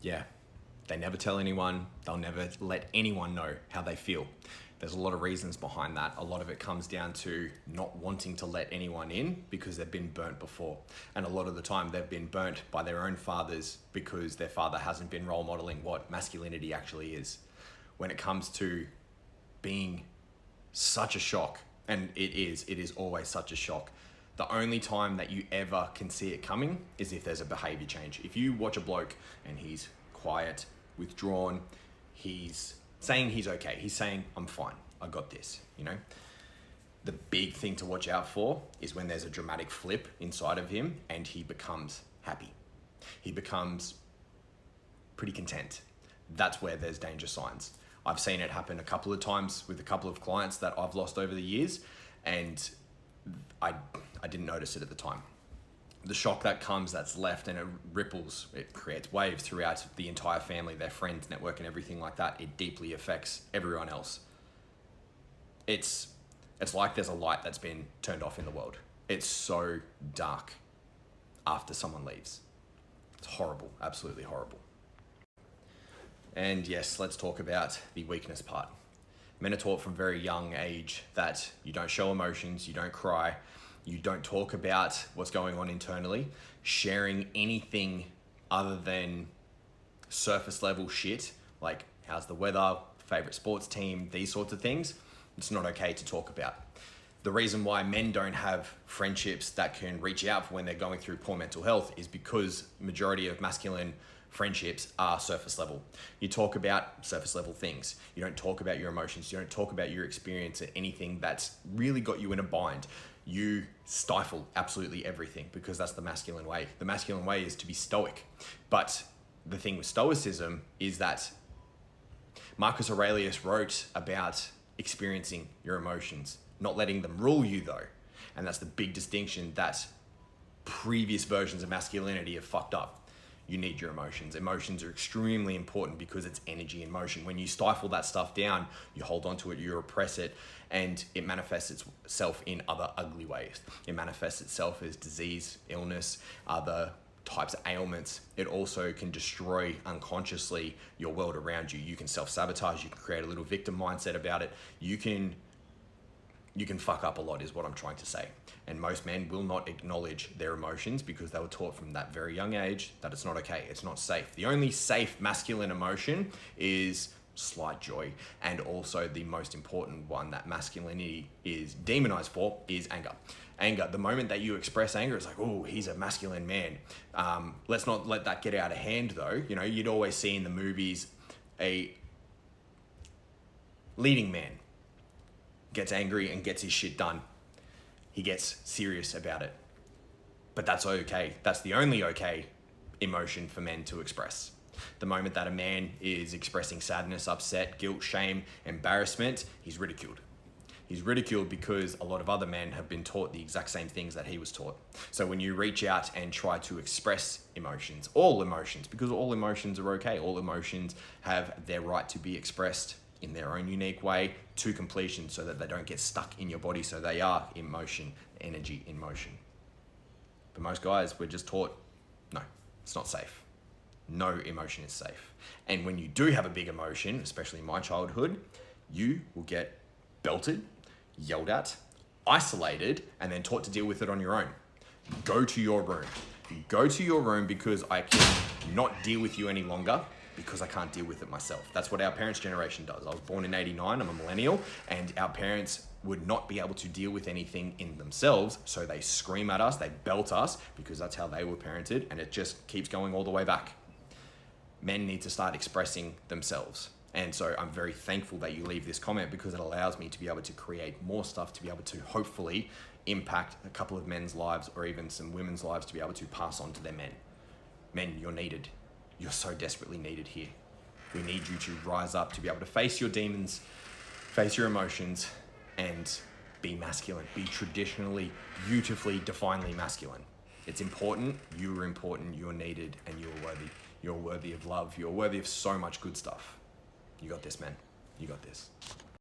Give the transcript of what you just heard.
Yeah, they never tell anyone. They'll never let anyone know how they feel. There's a lot of reasons behind that. A lot of it comes down to not wanting to let anyone in because they've been burnt before. And a lot of the time they've been burnt by their own fathers because their father hasn't been role modeling what masculinity actually is. When it comes to being such a shock, and it is always such a shock. The only time that you ever can see it coming is if there's a behavior change. If you watch a bloke and he's quiet, withdrawn, he's saying he's okay. He's saying, I'm fine, I got this, you know? The big thing to watch out for is when there's a dramatic flip inside of him and he becomes happy. He becomes pretty content. That's where there's danger signs. I've seen it happen a couple of times with a couple of clients that I've lost over the years, and I didn't notice it at the time. The shock that comes, that's left, and it ripples, it creates waves throughout the entire family, their friends, network, and everything like that. It deeply affects everyone else. It's like there's a light that's been turned off in the world. It's so dark after someone leaves. It's horrible, absolutely horrible. And yes, let's talk about the weakness part. Men are taught from very young age that you don't show emotions, you don't cry, you don't talk about what's going on internally. Sharing anything other than surface level shit, like how's the weather, favorite sports team, these sorts of things, it's not okay to talk about. The reason why men don't have friendships that can reach out for when they're going through poor mental health is because majority of masculine friendships are surface level. You talk about surface level things. You don't talk about your emotions. You don't talk about your experience or anything that's really got you in a bind. You stifle absolutely everything because that's the masculine way. The masculine way is to be stoic. But the thing with stoicism is that Marcus Aurelius wrote about experiencing your emotions, not letting them rule you though. And that's the big distinction that previous versions of masculinity have fucked up. You need your emotions. Emotions are extremely important because it's energy in motion. When you stifle that stuff down, you hold on to it, you repress it, and it manifests itself in other ugly ways. It manifests itself as disease, illness, other types of ailments. It also can destroy unconsciously your world around you. You can self-sabotage, you can create a little victim mindset about it. You can fuck up a lot is what I'm trying to say. And most men will not acknowledge their emotions because they were taught from that very young age that it's not okay, it's not safe. The only safe masculine emotion is slight joy. And also the most important one that masculinity is demonized for is anger. Anger, the moment that you express anger, it's like, oh, he's a masculine man. Let's not let that get out of hand though. You know, you'd always see in the movies a leading man gets angry and gets his shit done. He gets serious about it. But that's okay. That's the only okay emotion for men to express. The moment that a man is expressing sadness, upset, guilt, shame, embarrassment, he's ridiculed. He's ridiculed because a lot of other men have been taught the exact same things that he was taught. So when you reach out and try to express emotions, all emotions, because all emotions are okay, all emotions have their right to be expressed in their own unique way to completion so that they don't get stuck in your body, so they are in motion, energy in motion. But most guys, we're just taught, no, it's not safe. No emotion is safe. And when you do have a big emotion, especially in my childhood, you will get belted, yelled at, isolated, and then taught to deal with it on your own. Go to your room. Go to your room because I can not deal with you any longer because I can't deal with it myself. That's what our parents' generation does. I was born in 89, I'm a millennial, and our parents would not be able to deal with anything in themselves, so they scream at us, they belt us, because that's how they were parented, and it just keeps going all the way back. Men need to start expressing themselves. And so I'm very thankful that you leave this comment because it allows me to be able to create more stuff, to be able to hopefully impact a couple of men's lives or even some women's lives to be able to pass on to their men. Men, you're needed. You're so desperately needed here. We need you to rise up, to be able to face your demons, face your emotions, and be masculine. Be traditionally, beautifully, divinely masculine. It's important, you're needed, and you're worthy. You're worthy of love. You're worthy of so much good stuff. You got this, man. You got this.